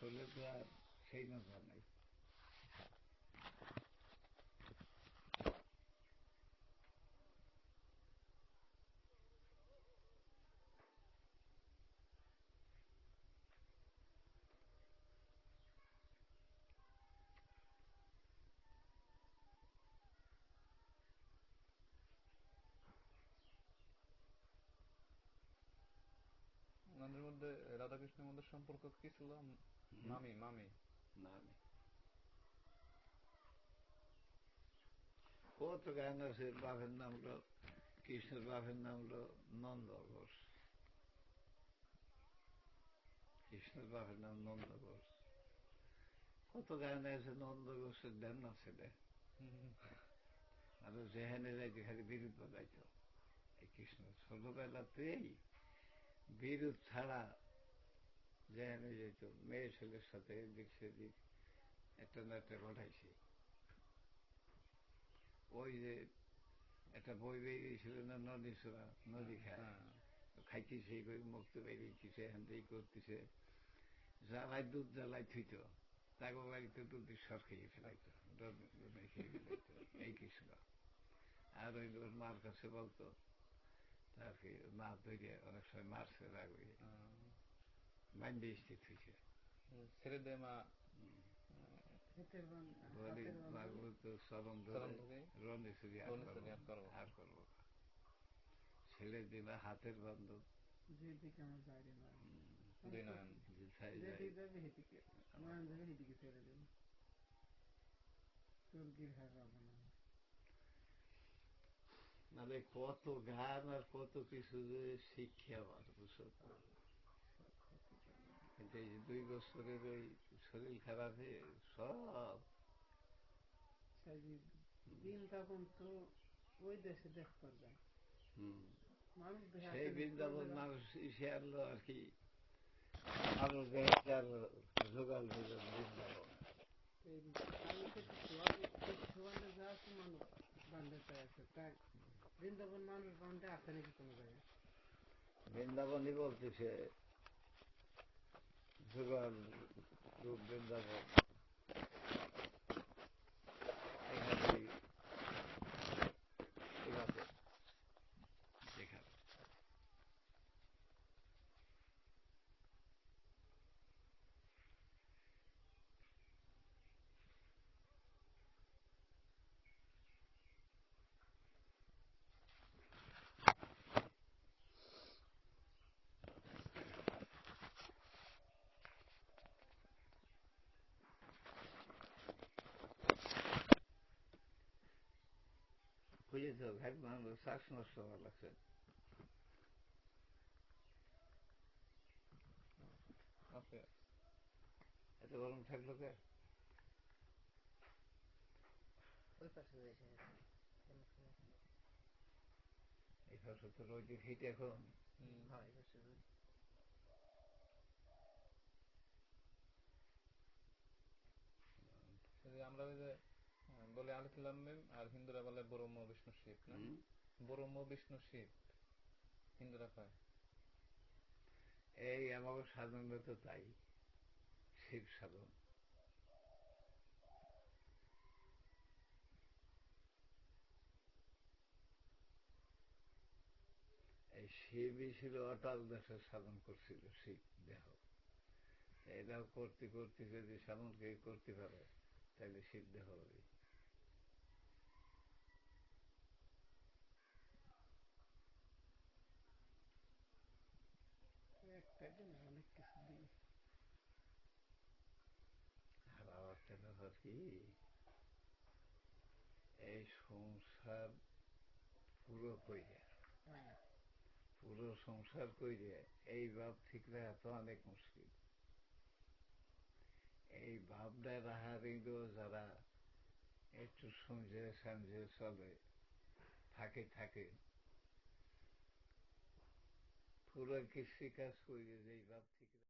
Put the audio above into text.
আসলে তো আর সেই নজর নাই। ওনাদের মধ্যে রাধাকৃষ্ণের মধ্যে সম্পর্ক কি ছিল? মামি মামি মামি কত গান আছে। বাপের নাম হলো কৃষ্ণের বাপের নাম হলো নন্দ ঘোষ। কৃষ্ণের বাপের নাম নন্দ ঘোষ। কত গান আছে নন্দ ঘোষের দেন না ছেলে। আর যেখানে যাইতে খালি বিরুদ্ধ বাজাইত। এই কৃষ্ণ ছোটবেলাতেই বিরুদ্ধ ছাড়া যেখানে যেত মেয়ে ছেলের সাথে এদিক সেদিক একটা না একটা ঘটাইছে। ওই যে একটা বই বেরিয়েছিল না, নদী ছোড়া নদী খায়, খাইতেছে মুক্ত বেরিয়েছে, এখান থেকে করতেছে, জ্বালাই দুধ জ্বালাই থুইত, তাকে বাড়িতে দুধের সর খেয়ে ফেলাইতো, খেয়ে ফেলাইতো। এই কৃষ্ণ। আর ওই মার কাছে বলতো তাকে মা ধরে অনেক সময় মারছে রাগবে, মাইন্ডে স্থিত হয়েছে। ছেড়ে দে মা, মা বলতো চরণ ধরে রনে ছুরি আর করবো, ছেড়ে দিলা হাতের বান্ধব যেদিকে আমার বাইরে নয়, যেদিকে যাবে সেদিকে নয়ন যাবে সেদিকে ছেড়ে দেবে, চুলকির হার পাবো না। মানে কত গান আর কত কিছু যে শিক্ষা আমার, বুঝছো? কিন্তু এই 2 বছরের ওই শরীর খারাপে সব বৃন্দাবন তো ওই দেশে দেখ করবেন, সেই বৃন্দাবন মানুষ ইসে আনলো আর কি, মানুষ দেখার জোগাল হইল বৃন্দাবন। মানুষ বান্ধতে আছে, তাই বৃন্দাবন মানুষ বান্ধে আছে নাকি কোনো জায়গায়? বৃন্দাবনই বলতেছে জোগাল রূপ বৃন্দাবন। যেখানে বুঝেছ, ঘাট বাংলা শ্বাস নষ্ট হওয়া লাগছে। এত গরম থাকলো কে? এই পাশে তো রোদের হিট এখন। আমরা ওই যে বলে আলিফলামিম, আর হিন্দুরা বলে ব্রহ্ম বিষ্ণু শিব, না? ব্রহ্ম বিষ্ণু শিব হিন্দুরা কয়। এই আমাকে সাধন তো তাই, শিব সাধন। এই শিবই ছিল অটল দেশের সাধন করছিল, শিব দেহ। এটাও করতে করতে যদি সাধনকে করতে পারে তাহলে শিব দেহ হবে। অনেক কিছু দিই। আর একটা ব্যাপার কি, এই সংসার পুরো কইরে, পুরো সংসার কইরে এই ভাব ঠিক রাখা তো অনেক মুশকিল। এই ভাবটা রাখার যারা একটু সমঝে সমঝে চলে, থাকে থাকে, পুরো কৃষি কাজ কইরে যে ভাব ঠিক